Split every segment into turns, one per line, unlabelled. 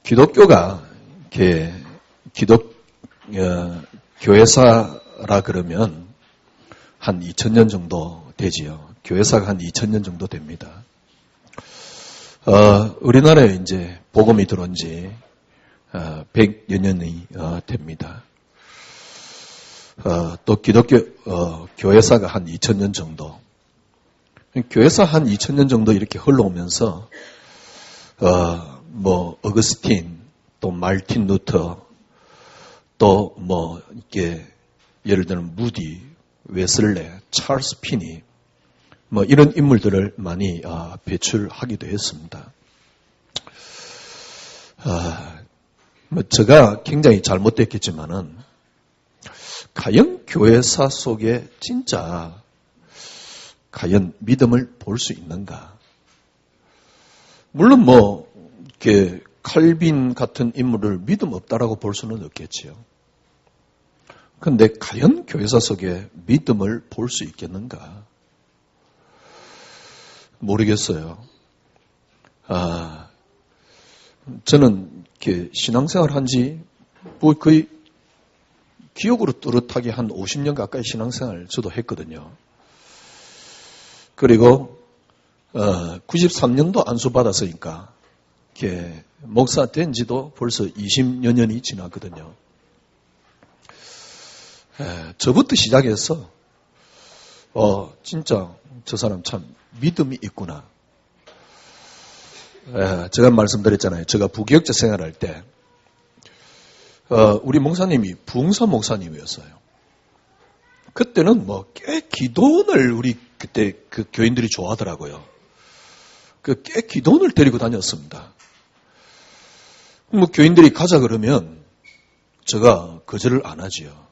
기독교가 교회사라 그러면 한 2000년 정도 되지요. 교회사가 한 2000년 정도 됩니다. 우리나라에 이제 복음이 들어온 지 100여 년이 됩니다. 또 기독교 교회사가 한 2000년 정도. 교회사 한 2000년 정도 이렇게 흘러오면서 어거스틴, 또 말틴 루터, 또 이렇게 예를 들면 무디, 웨슬레, 찰스 피니, 이런 인물들을 많이 배출하기도 했습니다. 제가 굉장히 잘못됐겠지만은 과연 교회사 속에 진짜 과연 믿음을 볼 수 있는가? 물론 이렇게 칼빈 같은 인물을 믿음 없다라고 볼 수는 없겠지요. 그런데 과연 교회사 속에 믿음을 볼 수 있겠는가? 모르겠어요. 저는 이렇게 신앙생활 한지 거의 기억으로 뚜렷하게 한 50년 가까이 신앙생활 저도 했거든요. 그리고 93년도 안수받았으니까 이렇게 목사 된 지도 벌써 20여 년이 지났거든요. 저부터 시작해서 진짜 저 사람 참 믿음이 있구나. 제가 말씀드렸잖아요. 제가 부교역자 생활할 때 우리 목사님이 부흥사 목사님이었어요. 그때는 꽤 기도원을 우리 그때 그 교인들이 좋아하더라고요. 꽤 기도원을 데리고 다녔습니다. 교인들이 가자 그러면 제가 거절을 안 하지요.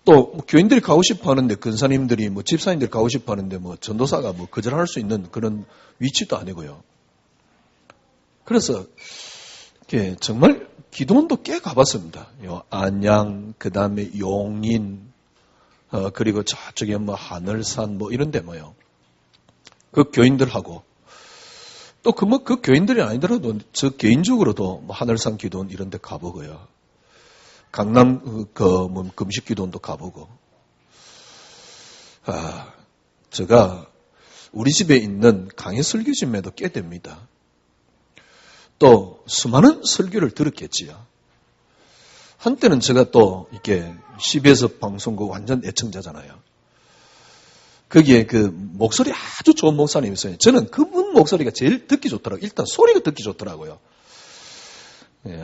또 교인들이 가고 싶어 하는데 근사님들이 집사님들이 가고 싶어 하는데 전도사가 거절할 수 있는 그런 위치도 아니고요. 그래서 정말 기도원도 꽤 가봤습니다. 안양, 그 다음에 용인, 그리고 저쪽에 하늘산 이런 데 그 교인들하고 또 그 교인들이 아니더라도 저 개인적으로도 하늘산 기도원 이런 데 가보고요. 강남 금식 기도원도 가보고. 제가 우리 집에 있는 강의 설교집에도 꽤 됩니다. 또 수많은 설교를 들었겠지요. 한때는 제가 또 이렇게 CBS 방송국 완전 애청자잖아요. 거기에 그 목소리 아주 좋은 목사님이 있어요. 저는 그분 목소리가 제일 듣기 좋더라고요. 일단 소리가 듣기 좋더라고요.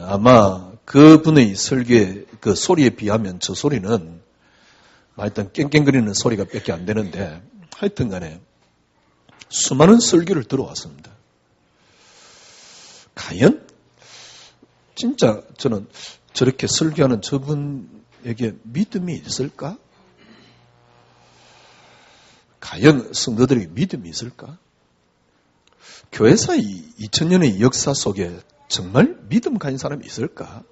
아마 그분의 설교의 그 소리에 비하면 저 소리는 일단 깽깽거리는 소리가 밖에 안 되는데 하여튼 간에 수많은 설교를 들어왔습니다. 과연 진짜 저는 저렇게 설교하는 저분에게 믿음이 있을까? 과연 성도들에게 믿음이 있을까? 교회사 2000년의 역사 속에 정말 믿음 가진 사람이 있을까?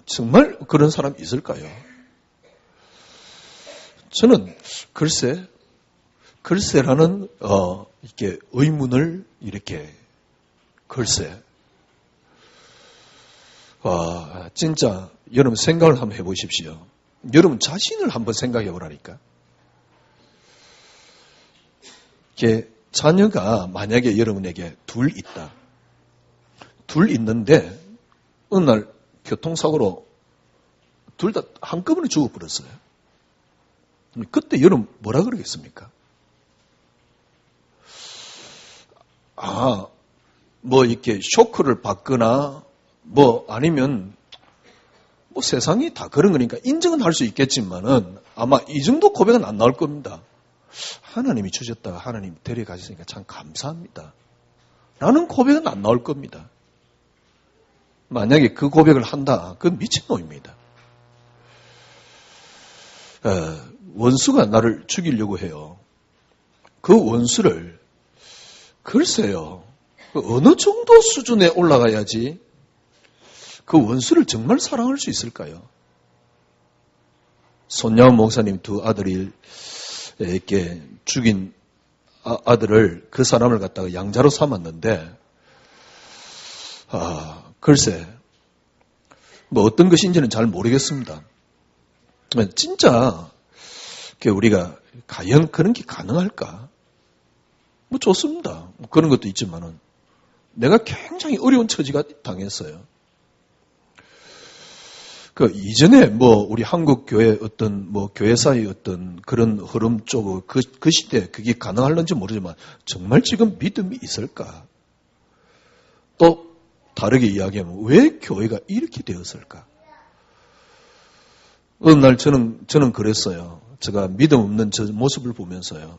정말 그런 사람이 있을까요? 저는 글쎄라는 이렇게 의문을 이렇게 진짜 여러분 생각을 한번 해보십시오. 여러분 자신을 한번 생각해 보라니까. 자녀가 만약에 여러분에게 둘 있다. 둘 있는데 어느 날 교통사고로 둘 다 한꺼번에 죽어버렸어요. 그때 여러분 뭐라 그러겠습니까? 이렇게 쇼크를 받거나 아니면 세상이 다 그런 거니까 인정은 할 수 있겠지만은 아마 이 정도 고백은 안 나올 겁니다. 하나님이 주셨다가 하나님 데려가셨으니까 참 감사합니다. 라는 고백은 안 나올 겁니다. 만약에 그 고백을 한다, 그건 미친놈입니다. 원수가 나를 죽이려고 해요. 그 원수를 글쎄요. 어느 정도 수준에 올라가야지 그 원수를 정말 사랑할 수 있을까요? 손야원 목사님 두 아들이 이렇게 죽인 아들을, 그 사람을 갖다가 양자로 삼았는데, 글쎄, 뭐 어떤 것인지는 잘 모르겠습니다. 진짜, 우리가 과연 그런 게 가능할까? 뭐 좋습니다. 그런 것도 있지만은, 내가 굉장히 어려운 처지가 당했어요. 이전에 우리 한국 교회 교회사의 어떤 그런 흐름 쪽으로 그 시대 그게 가능할는지 모르지만 정말 지금 믿음이 있을까? 또 다르게 이야기하면 왜 교회가 이렇게 되었을까? 어느 날 저는 그랬어요. 제가 믿음 없는 저 모습을 보면서요.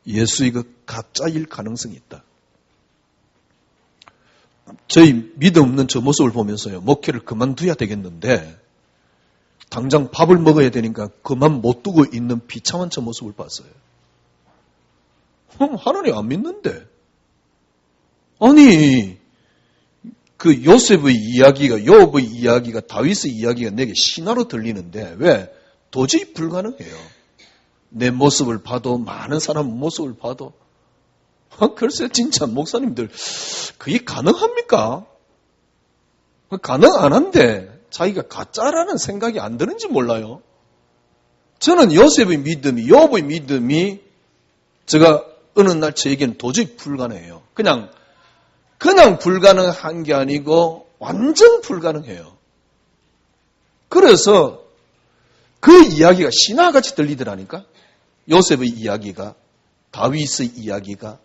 예수 가짜일 가능성이 있다. 저희 믿음 없는 저 모습을 보면서요. 목회를 그만둬야 되겠는데 당장 밥을 먹어야 되니까 그만 못 두고 있는 비참한 저 모습을 봤어요. 하나님 안 믿는데. 아니 그 요셉의 이야기가 요업의 이야기가 다윗의 이야기가 내게 신화로 들리는데 왜? 도저히 불가능해요. 내 모습을 봐도 많은 사람 모습을 봐도 글쎄 진짜 목사님들 그게 가능합니까? 가능 안 한데 자기가 가짜라는 생각이 안 드는지 몰라요. 저는 요셉의 믿음이 요업의 믿음이 제가 어느 날 저에게는 도저히 불가능해요. 그냥 불가능한 게 아니고 완전 불가능해요. 그래서 그 이야기가 신화같이 들리더라니까. 요셉의 이야기가 다윗의 이야기가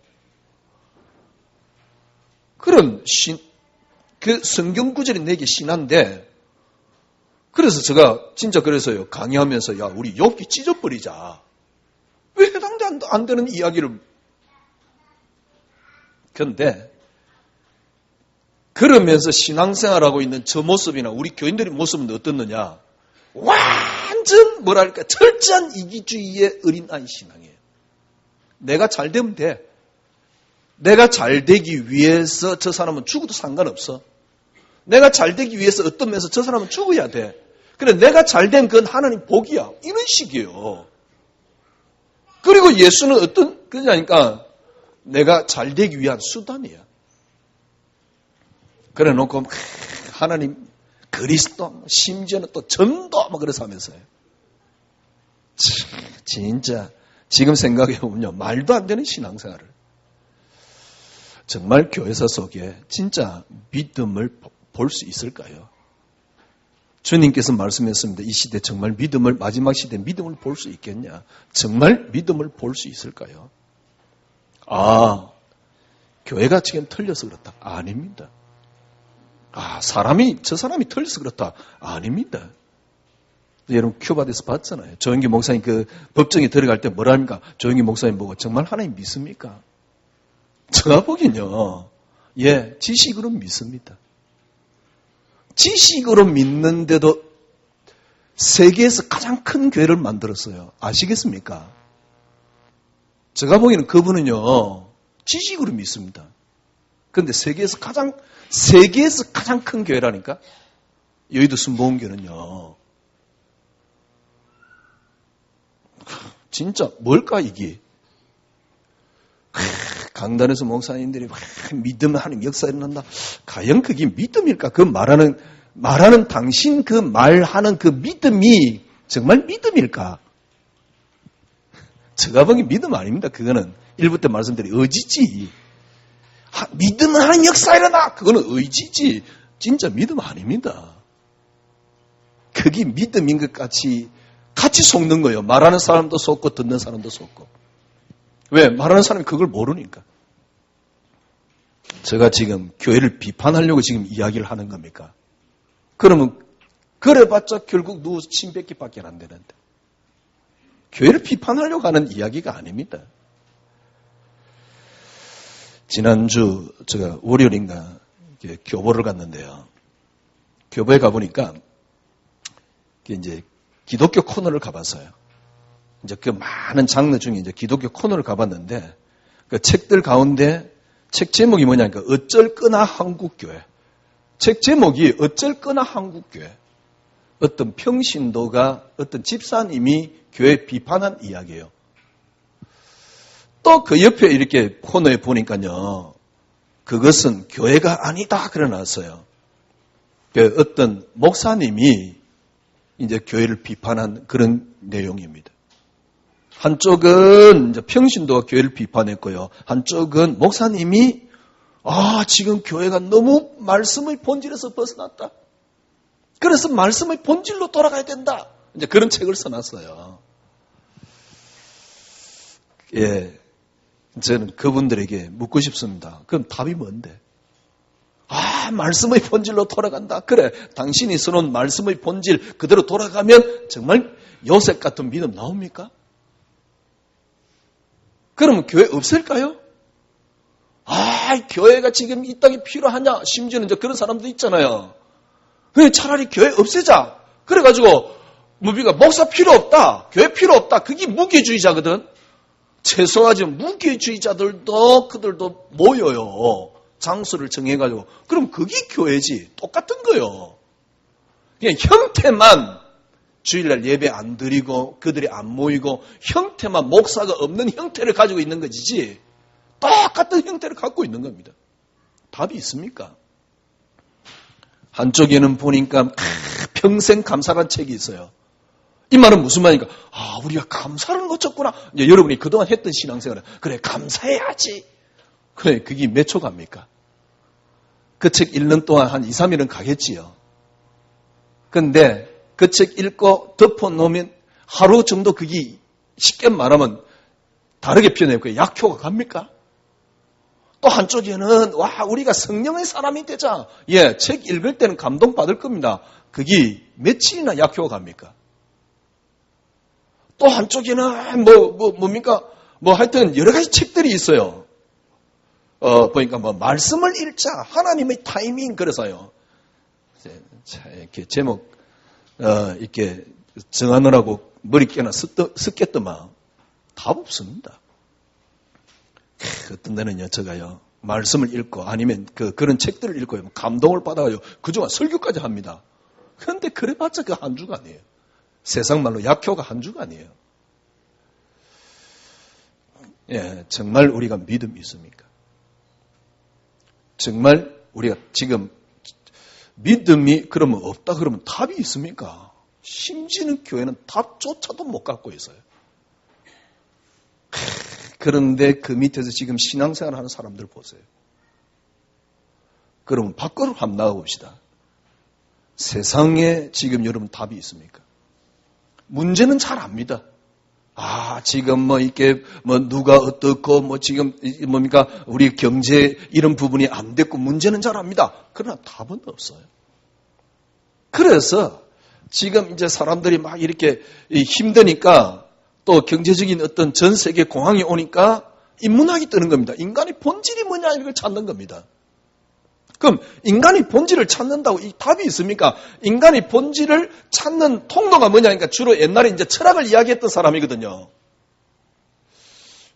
그런 그 성경 구절이 내게 신한데, 그래서 제가 진짜 그래서요, 강의하면서, 야, 우리 욥기 찢어버리자. 왜 해당도 안 되는 이야기를. 그런데, 그러면서 신앙생활하고 있는 저 모습이나 우리 교인들의 모습은 어떻느냐? 완전, 철저한 이기주의의 어린아이 신앙이에요. 내가 잘 되면 돼. 내가 잘 되기 위해서 저 사람은 죽어도 상관없어. 내가 잘 되기 위해서 어떤 면에서 저 사람은 죽어야 돼. 그래, 내가 잘 된 건 하나님 복이야. 이런 식이에요. 그리고 예수는 그러니까 내가 잘 되기 위한 수단이야. 그래 놓고 하나님, 그리스도, 심지어는 또 전도 그래서 하면서요. 진짜 지금 생각해보면요. 말도 안 되는 신앙생활을. 정말 교회사 속에 진짜 믿음을 볼 수 있을까요? 주님께서 말씀했습니다. 이 시대 정말 마지막 시대 믿음을 볼 수 있겠냐? 정말 믿음을 볼 수 있을까요? 교회가 지금 틀려서 그렇다. 아닙니다. 저 사람이 틀려서 그렇다. 아닙니다. 여러분 큐바에서 봤잖아요. 조영기 목사님 그 법정에 들어갈 때 뭐라 합니까? 조영기 목사님 보고 정말 하나님 믿습니까? 제가 보기엔요. 지식으로 믿습니다. 지식으로 믿는데도 세계에서 가장 큰 교회를 만들었어요. 아시겠습니까? 제가 보기에는 그분은요. 지식으로 믿습니다. 그런데 세계에서 가장 큰 교회라니까? 여의도 순복음교는요. 진짜 뭘까 이게? 강단에서 목사님들이 믿으면 하나님 역사 일어난다. 과연 그게 믿음일까? 그 말하는 당신 그 말하는 그 믿음이 정말 믿음일까? 제가 보기엔 믿음 아닙니다. 그거는 1부 때 말씀드린 의지지. 믿으면 하나님 역사 일어나. 그거는 의지지. 진짜 믿음 아닙니다. 그게 믿음인 것 같이 속는 거예요. 말하는 사람도 속고 듣는 사람도 속고. 왜? 말하는 사람이 그걸 모르니까. 제가 지금 교회를 비판하려고 지금 이야기를 하는 겁니까? 그러면 그래봤자 결국 누워서 침 뱉기밖에 안 되는데. 교회를 비판하려고 하는 이야기가 아닙니다. 지난주 제가 월요일인가 교보를 갔는데요. 교보에 가보니까 이제 기독교 코너를 가봤어요. 이제 그 많은 장르 중에 이제 기독교 코너를 가봤는데 그 책들 가운데 책 제목이 뭐냐니까 어쩔 거나 한국교회. 책 제목이 어쩔 거나 한국교회. 어떤 평신도가 어떤 집사님이 교회 비판한 이야기예요. 또 그 옆에 이렇게 코너에 보니까요. 그것은 교회가 아니다 그러놨어요. 그 어떤 목사님이 이제 교회를 비판한 그런 내용입니다. 한쪽은 이제 평신도가 교회를 비판했고요. 한쪽은 목사님이 지금 교회가 너무 말씀의 본질에서 벗어났다. 그래서 말씀의 본질로 돌아가야 된다. 이제 그런 책을 써놨어요. 예. 저는 그분들에게 묻고 싶습니다. 그럼 답이 뭔데? 말씀의 본질로 돌아간다. 그래, 당신이 써놓은 말씀의 본질 그대로 돌아가면 정말 요셉 같은 믿음 나옵니까? 그러면 교회 없을까요? 교회가 지금 이 땅에 필요하냐? 심지어는 이제 그런 사람도 있잖아요. 그래, 차라리 교회 없애자. 그래가지고, 우리가 목사 필요 없다. 교회 필요 없다. 그게 무교주의자거든. 최소하지 무교주의자들도 그들도 모여요. 장소를 정해가지고. 그럼 그게 교회지. 똑같은 거요. 그냥 형태만 주일날 예배 안 드리고 그들이 안 모이고 형태만 목사가 없는 형태를 가지고 있는 것이지 똑같은 형태를 갖고 있는 겁니다. 답이 있습니까? 한쪽에는 보니까 평생 감사란 책이 있어요. 이 말은 무슨 말입니까? 우리가 감사를 놓쳤구나. 이제 여러분이 그동안 했던 신앙생활은 그래 감사해야지. 그래 그게 몇 초 갑니까? 그 책 읽는 동안 한 2, 3일은 가겠지요. 근데 그 책 읽고 덮어놓으면 하루 정도 그게 쉽게 말하면 다르게 표현해요. 약효가 갑니까? 또 한쪽에는 우리가 성령의 사람이 되자. 예, 책 읽을 때는 감동받을 겁니다. 그게 며칠이나 약효가 갑니까? 또 한쪽에는 뭡니까? 하여튼 여러 가지 책들이 있어요. 보니까 말씀을 읽자. 하나님의 타이밍 그래서요. 자, 이렇게 제목 이렇게 정하느라고 머리깨나 습겠더만 답 없습니다. 어떤 데는요, 제가요, 말씀을 읽고 아니면 그런 책들을 읽고 감동을 받아가지고 그동안 설교까지 합니다. 그런데 그래봤자 그 한 주가 아니에요. 세상 말로 약효가 한 주가 아니에요. 예, 정말 우리가 믿음이 있습니까? 정말 우리가 지금 믿음이 그러면 없다 그러면 답이 있습니까? 심지어는 교회는 답조차도 못 갖고 있어요. 그런데 그 밑에서 지금 신앙생활 하는 사람들 보세요. 그러면 밖으로 한번 나가봅시다. 세상에 지금 여러분 답이 있습니까? 문제는 잘 압니다. 지금 이게 누가 어떻고 지금 뭡니까? 우리 경제 이런 부분이 안 됐고 문제는 잘 압니다. 그러나 답은 없어요. 그래서 지금 이제 사람들이 막 이렇게 힘드니까 또 경제적인 어떤 전 세계 공황이 오니까 인문학이 뜨는 겁니다. 인간의 본질이 뭐냐 이걸 찾는 겁니다. 그럼 인간의 본질을 찾는다고 이 답이 있습니까? 인간의 본질을 찾는 통로가 뭐냐니까 주로 옛날에 이제 철학을 이야기했던 사람이거든요.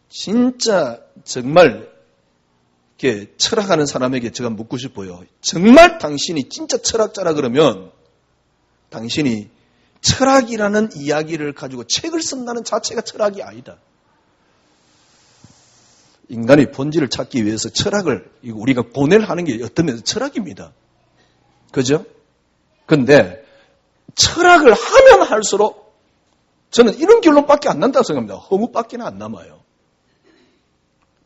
진짜 정말 이렇게 철학하는 사람에게 제가 묻고 싶어요. 정말 당신이 진짜 철학자라 그러면 당신이 철학이라는 이야기를 가지고 책을 쓴다는 자체가 철학이 아니다. 인간의 본질을 찾기 위해서 철학을 우리가 고뇌를 하는 게 어떤 면에서 철학입니다. 그죠? 근데 철학을 하면 할수록 저는 이런 결론밖에 안 난다고 생각합니다. 허무밖에 안 남아요.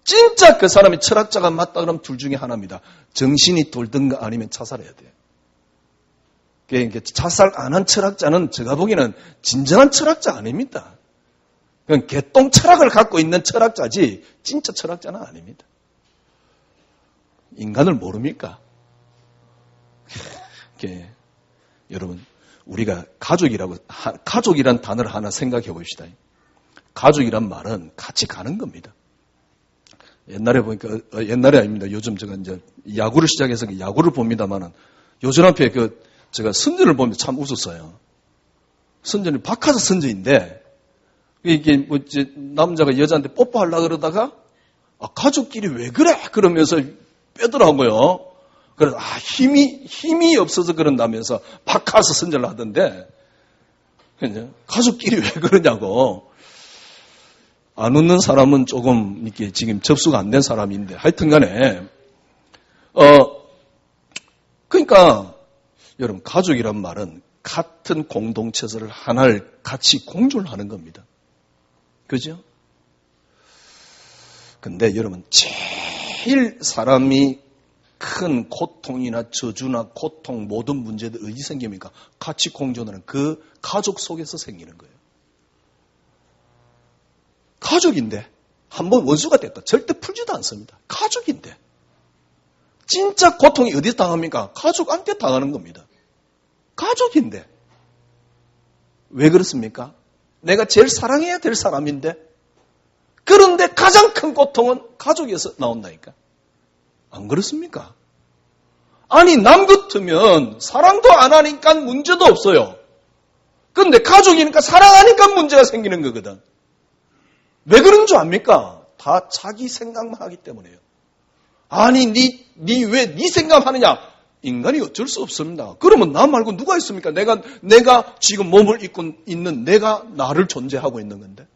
진짜 그 사람이 철학자가 맞다 그러면 둘 중에 하나입니다. 정신이 돌든가 아니면 자살해야 돼요. 그러니까 자살 안 한 철학자는 제가 보기에는 진정한 철학자 아닙니다. 그건 개똥 철학을 갖고 있는 철학자지 진짜 철학자는 아닙니다. 인간을 모릅니까? 여러분 우리가 가족이란 단어를 하나 생각해 봅시다. 가족이란 말은 같이 가는 겁니다. 옛날에 보니까 옛날이 아닙니다. 요즘 제가 이제 야구를 시작해서 야구를 봅니다만은 요즘 앞에 제가 선전을 보면 참 웃었어요. 선전이 박하사 선전인데 이게 남자가 여자한테 뽀뽀하려고 그러다가 가족끼리 왜 그래? 그러면서 빼더라고요. 그래서 힘이 없어서 그런다면서 박하사 선전을 하던데 가족끼리 왜 그러냐고. 안 웃는 사람은 조금 이렇게 지금 접수가 안 된 사람인데 하여튼 간에, 그러니까 여러분 가족이란 말은 같은 공동체를 하나를 같이 공존을 하는 겁니다. 그죠? 근데 여러분 제일 사람이 큰 고통이나 저주나 고통 모든 문제들 어디 생깁니까? 같이 공존하는 그 가족 속에서 생기는 거예요. 가족인데 한번 원수가 됐다. 절대 풀지도 않습니다. 가족인데 진짜 고통이 어디서 당합니까? 가족한테 당하는 겁니다. 가족인데 왜 그렇습니까? 내가 제일 사랑해야 될 사람인데 그런데 가장 큰 고통은 가족에서 나온다니까. 안 그렇습니까? 아니 남 같으면 사랑도 안 하니까 문제도 없어요. 그런데 가족이니까 사랑하니까 문제가 생기는 거거든. 왜 그런 줄 압니까? 다 자기 생각만 하기 때문에요. 아니 니 왜 니 생각하느냐? 인간이 어쩔 수 없습니다. 그러면 나 말고 누가 있습니까? 내가 지금 몸을 입고 있는 내가 나를 존재하고 있는 건데.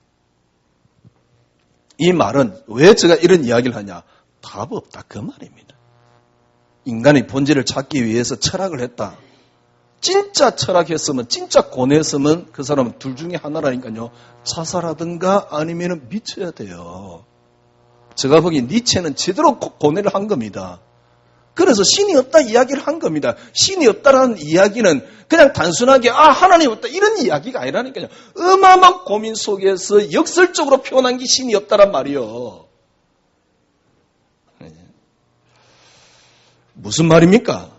이 말은 왜 제가 이런 이야기를 하냐? 답 없다 그 말입니다. 인간의 본질을 찾기 위해서 철학을 했다. 진짜 철학했으면 진짜 고뇌했으면 그 사람은 둘 중에 하나라니까요. 자살하든가 아니면 미쳐야 돼요. 제가 보기엔 니체는 제대로 고뇌를 한 겁니다. 그래서 신이 없다 이야기를 한 겁니다. 신이 없다라는 이야기는 그냥 단순하게 하나님 없다 이런 이야기가 아니라니까요. 어마어마한 고민 속에서 역설적으로 표현한 게 신이 없다란 말이요. 무슨 말입니까?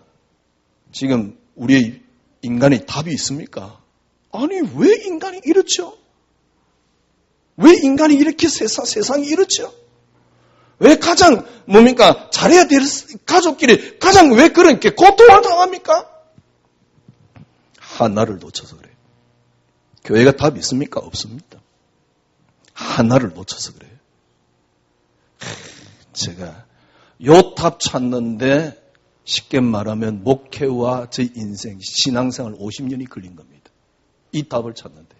지금 우리 인간의 답이 있습니까? 아니 왜 인간이 이렇죠? 왜 인간이 이렇게 세상이 이렇죠? 왜 가장 뭡니까? 잘해야 될 가족끼리 가장 왜 그렇게 고통을 당합니까? 하나를 놓쳐서 그래요. 교회가 답이 있습니까? 없습니다. 하나를 놓쳐서 그래요. 제가 요 답 찾는데 쉽게 말하면 목회와 제 인생, 신앙생활 50년이 걸린 겁니다. 이 답을 찾는데.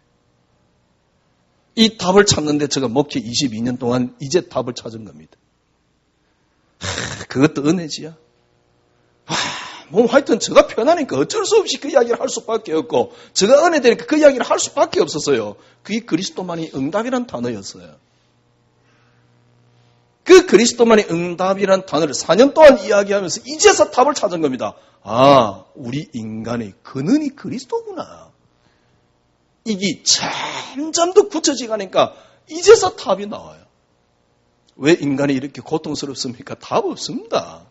이 답을 찾는데 제가 목회 22년 동안 이제 답을 찾은 겁니다. 그것도 은혜지야. 뭐 하여튼 제가 편하니까 어쩔 수 없이 그 이야기를 할 수밖에 없고 제가 은혜 되니까 그 이야기를 할 수밖에 없었어요. 그게 그리스도만이 응답이란 단어였어요. 그 그리스도만이 응답이란 단어를 4년 동안 이야기하면서 이제서 답을 찾은 겁니다. 우리 인간의 근원이 그리스도구나. 이게 점점 더 굳혀지가니까 이제서 답이 나와요. 왜 인간이 이렇게 고통스럽습니까? 답 없습니다.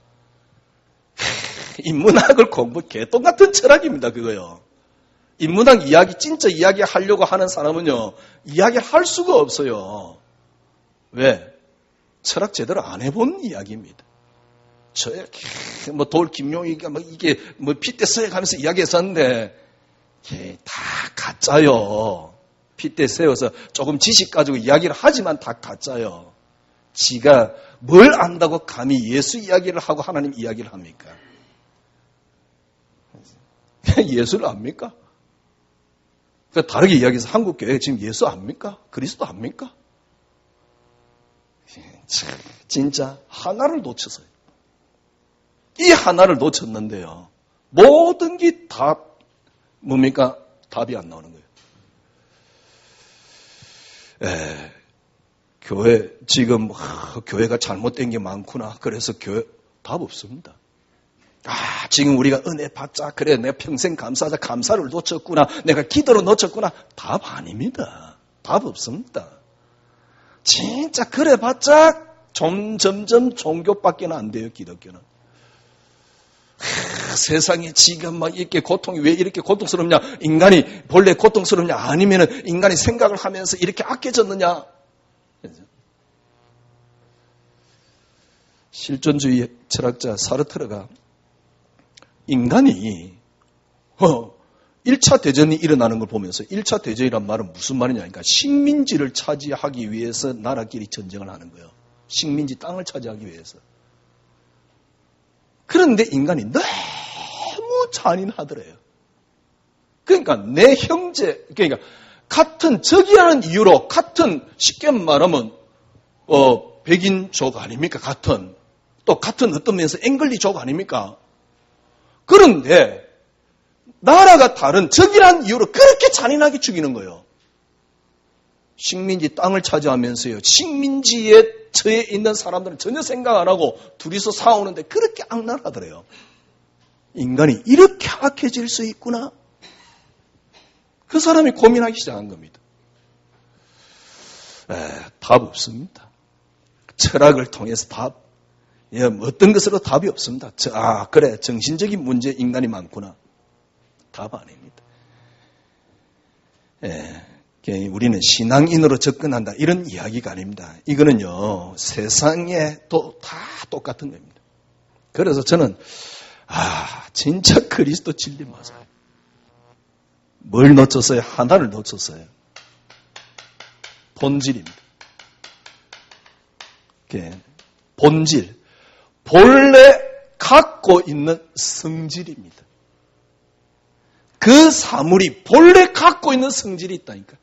인문학을 개똥같은 철학입니다, 그거요. 인문학 이야기, 진짜 이야기 하려고 하는 사람은요, 이야기를 할 수가 없어요. 왜? 철학 제대로 안 해본 이야기입니다. 저 이렇게, 돌 김용희가 이게 핏대 세워가면서 이야기했었는데, 이게 다 가짜요. 핏대 세워서 조금 지식 가지고 이야기를 하지만 다 가짜요. 지가 뭘 안다고 감히 예수 이야기를 하고 하나님 이야기를 합니까? 예수를 압니까? 그러니까 다르게 이야기해서 한국교회 지금 예수 압니까? 그리스도 압니까? 진짜 하나를 놓쳤어요. 이 하나를 놓쳤는데요. 모든 게 다 뭡니까? 답이 안 나오는 거예요. 교회 지금 교회가 잘못된 게 많구나. 그래서 교회 답 없습니다. 지금 우리가 은혜 받자. 그래 내가 평생 감사하자. 감사를 놓쳤구나. 내가 기도로 놓쳤구나. 답 아닙니다. 답 없습니다. 진짜 그래봤자 점점 종교밖에 안 돼요. 기독교는. 세상에 지금 이렇게 고통이 왜 이렇게 고통스럽냐? 인간이 본래 고통스럽냐? 아니면 인간이 생각을 하면서 이렇게 악해졌느냐? 실존주의 철학자 사르트르가 인간이 1차 대전이 일어나는 걸 보면서 1차 대전이란 말은 무슨 말이냐? 그러니까 식민지를 차지하기 위해서 나라끼리 전쟁을 하는 거예요. 식민지 땅을 차지하기 위해서. 그런데 인간이 너무 잔인하더래요. 그러니까 내 형제, 그러니까 같은 적이라는 이유로 같은 쉽게 말하면 백인족 아닙니까? 또 같은 어떤 면에서 앵글리족 아닙니까? 그런데 나라가 다른 적이라는 이유로 그렇게 잔인하게 죽이는 거예요. 식민지 땅을 차지하면서요. 식민지에 처해 있는 사람들은 전혀 생각 안 하고 둘이서 싸우는데 그렇게 악랄하더래요. 인간이 이렇게 악해질 수 있구나. 그 사람이 고민하기 시작한 겁니다. 답 없습니다. 철학을 통해서 어떤 것으로 답이 없습니다. 그래, 정신적인 문제 인간이 많구나. 답 아닙니다. 우리는 신앙인으로 접근한다. 이런 이야기가 아닙니다. 이거는요, 세상에 다 똑같은 겁니다. 그래서 저는, 진짜 그리스도 진리 맞아요. 뭘 놓쳤어요? 하나를 놓쳤어요. 본질입니다. 본질. 본래 갖고 있는 성질입니다. 그 사물이 본래 갖고 있는 성질이 있다니까.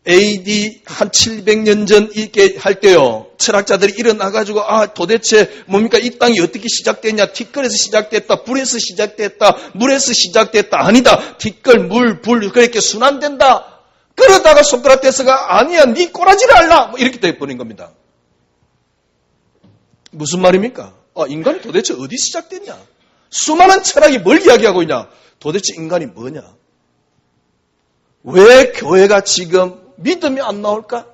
AD 한 700년 전 이렇게 할 때요. 철학자들이 일어나가지고 도대체 뭡니까? 이 땅이 어떻게 시작됐냐? 티끌에서 시작됐다. 불에서 시작됐다. 물에서 시작됐다. 아니다. 티끌, 물, 불 그렇게 순환된다. 그러다가 소크라테스가 아니야. 네 꼬라지를 알라. 이렇게 돼버린 겁니다. 무슨 말입니까? 인간이 도대체 어디 시작됐냐? 수많은 철학이 뭘 이야기하고 있냐? 도대체 인간이 뭐냐? 왜 교회가 지금 믿음이 안 나올까?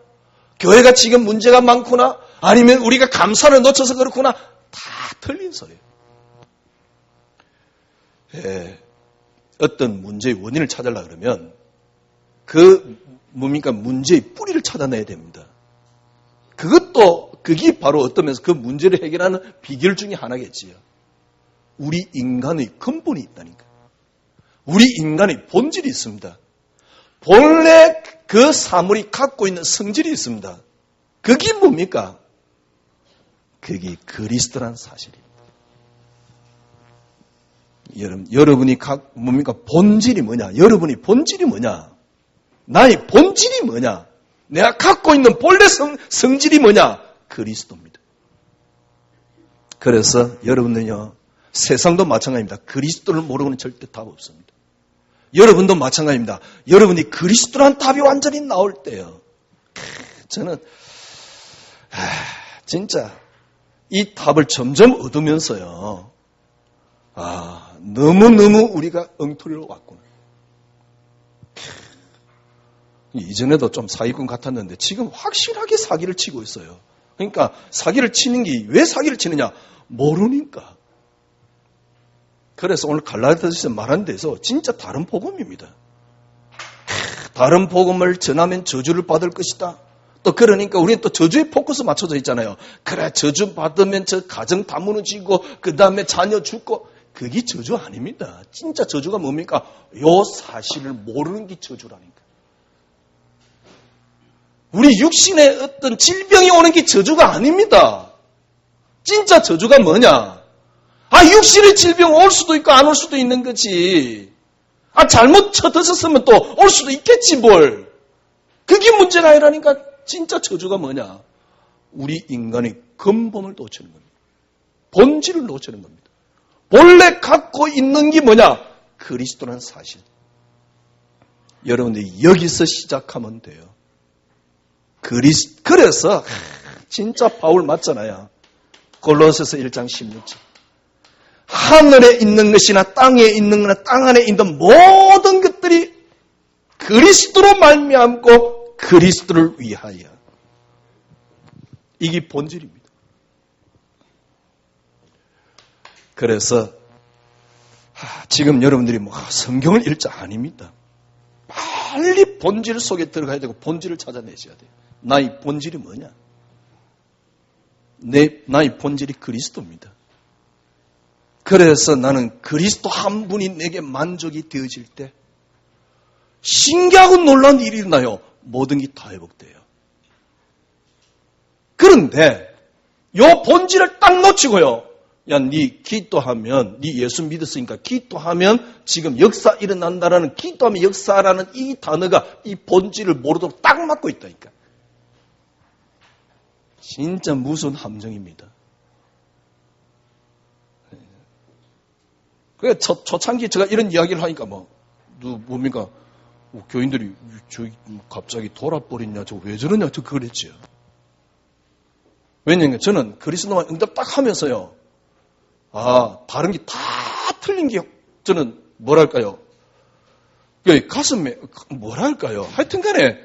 교회가 지금 문제가 많구나? 아니면 우리가 감사를 놓쳐서 그렇구나? 다 틀린 소리예요. 어떤 문제의 원인을 찾으려고 그러면 문제의 뿌리를 찾아내야 됩니다. 그게 바로 어떤 면에서 그 문제를 해결하는 비결 중에 하나겠지요. 우리 인간의 근본이 있다니까. 우리 인간의 본질이 있습니다. 본래 그 사물이 갖고 있는 성질이 있습니다. 그게 뭡니까? 그게 그리스도란 사실입니다. 여러분이 뭡니까? 본질이 뭐냐? 여러분이 본질이 뭐냐? 나의 본질이 뭐냐? 내가 갖고 있는 본래 성질이 뭐냐? 그리스도입니다. 그래서 여러분은요, 세상도 마찬가지입니다. 그리스도를 모르고는 절대 답 없습니다. 여러분도 마찬가지입니다. 여러분이 그리스도란 답이 완전히 나올 때요. 저는 진짜 이 답을 점점 얻으면서요. 너무너무 우리가 엉터리로 왔구나. 이전에도 좀 사기꾼 같았는데 지금 확실하게 사기를 치고 있어요. 그러니까 사기를 치는 게 왜 사기를 치느냐? 모르니까. 그래서 오늘 갈라디아서에서 말한 데서 진짜 다른 복음입니다. 다른 복음을 전하면 저주를 받을 것이다. 또 그러니까 우리는 또 저주에 포커스 맞춰져 있잖아요. 그래, 저주 받으면 저 가정 다 무너지고 그 다음에 자녀 죽고. 그게 저주 아닙니다. 진짜 저주가 뭡니까? 요 사실을 모르는 게 저주라니까. 우리 육신에 어떤 질병이 오는 게 저주가 아닙니다. 진짜 저주가 뭐냐? 육신의 질병 올 수도 있고 안 올 수도 있는 거지. 잘못 쳐드셨으면 또 올 수도 있겠지 뭘. 그게 문제가 아니라니까. 진짜 저주가 뭐냐? 우리 인간의 근본을 놓치는 겁니다. 본질을 놓치는 겁니다. 본래 갖고 있는 게 뭐냐? 그리스도라는 사실. 여러분들이 여기서 시작하면 돼요. 그래서 진짜 바울 맞잖아요. 골로새서 1장 16절. 하늘에 있는 것이나 땅에 있는 거나 땅 안에 있는 모든 것들이 그리스도로 말미암고 그리스도를 위하여. 이게 본질입니다. 그래서 지금 여러분들이 성경을 읽자 아닙니다. 빨리 본질 속에 들어가야 되고 본질을 찾아내셔야 돼요. 나의 본질이 뭐냐? 나의 본질이 그리스도입니다. 그래서 나는 그리스도 한 분이 내게 만족이 되어질 때 신기하고 놀라운 일이 일어나요. 모든 게 다 회복돼요. 그런데 요 본질을 딱 놓치고요. 야, 네 기도하면, 네 예수 믿었으니까 기도하면 지금 역사 일어난다라는 기도하면 역사라는 이 단어가 이 본질을 모르도록 딱 맞고 있다니까. 진짜 무서운 함정입니다. 그래, 초창기 제가 이런 이야기를 하니까 뭡니까? 교인들이 저기 갑자기 돌아버렸냐, 저 왜 저러냐, 저 그랬지요. 왜냐면 저는 그리스도만 응답 딱 하면서요. 다른 게 다 틀린 게 저는 뭐랄까요? 가슴에 뭐랄까요? 하여튼 간에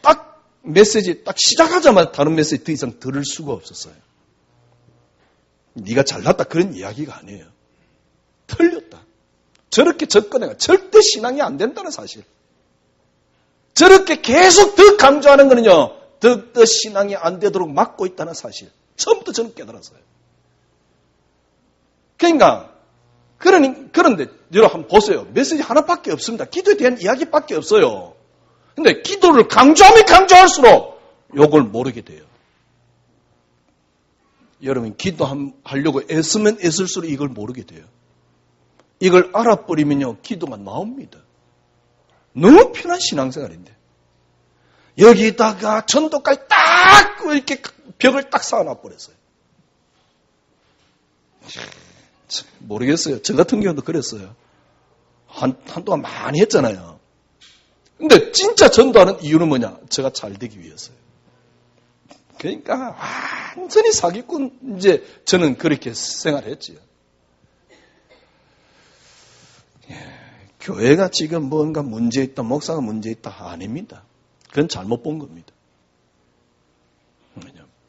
딱 메시지 딱 시작하자마자 다른 메시지 더 이상 들을 수가 없었어요. 네가 잘났다 그런 이야기가 아니에요. 틀렸다. 저렇게 접근해가 절대 신앙이 안 된다는 사실. 저렇게 계속 더 강조하는 거는요. 더욱더 신앙이 안 되도록 막고 있다는 사실. 처음부터 저는 깨달았어요. 그런데 여러분 한번 보세요. 메시지 하나밖에 없습니다. 기도에 대한 이야기밖에 없어요. 근데 기도를 강조하면 강조할수록 이걸 모르게 돼요. 여러분 기도하려고 애쓰면 애쓸수록 이걸 모르게 돼요. 이걸 알아버리면요. 기도가 나옵니다. 너무 편한 신앙생활인데. 여기다가 전도까지 딱 이렇게 벽을 딱 쌓아놔버렸어요. 모르겠어요. 저 같은 경우도 그랬어요. 한동안 많이 했잖아요. 근데 진짜 전도하는 이유는 뭐냐? 제가 잘 되기 위해서요. 그러니까 완전히 사기꾼 이제 저는 그렇게 생활했지요. 교회가 지금 뭔가 문제 있다, 목사가 문제 있다 아닙니다. 그건 잘못 본 겁니다.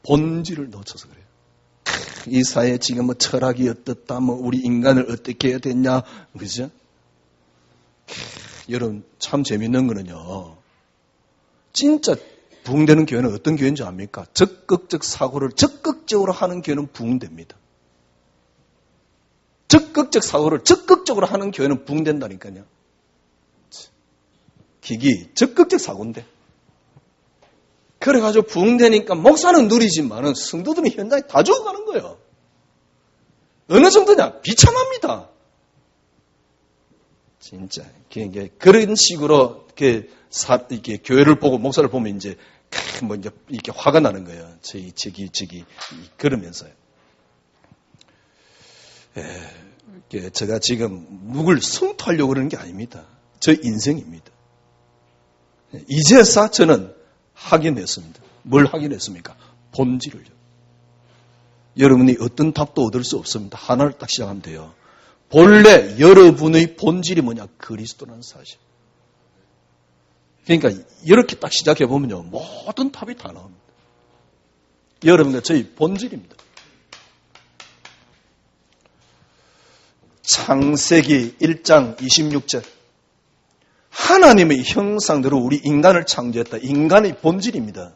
본질을 놓쳐서 그래요. 이 사회에 지금 철학이 어떻다, 우리 인간을 어떻게 해야 되냐, 그죠? 여러분 참 재밌는 거는요. 진짜 부흥되는 교회는 어떤 교회인지 압니까? 적극적 사고를 적극적으로 하는 교회는 부흥됩니다. 적극적 사고를 적극적으로 하는 교회는 부흥된다니까요. 기기 적극적 사고인데. 그래가지고 부흥되니까 목사는 누리지만은 성도들은 현장에 다 죽어가는 거예요. 어느 정도냐? 비참합니다. 진짜 그런 식으로 이렇게 교회를 보고 목사를 보면 이제 이렇게 화가 나는 거예요. 저기 그러면서요. 제가 지금 누굴 성토하려고 그러는 게 아닙니다. 저 인생입니다. 이제서 저는 확인했습니다. 뭘 확인했습니까? 본질을요. 여러분이 어떤 답도 얻을 수 없습니다. 하나를 딱 시작하면 돼요. 본래 여러분의 본질이 뭐냐? 그리스도라는 사실. 그러니까 이렇게 딱 시작해보면요. 모든 답이 다 나옵니다. 여러분과 저희 본질입니다. 창세기 1장 26절. 하나님의 형상대로 우리 인간을 창조했다. 인간의 본질입니다.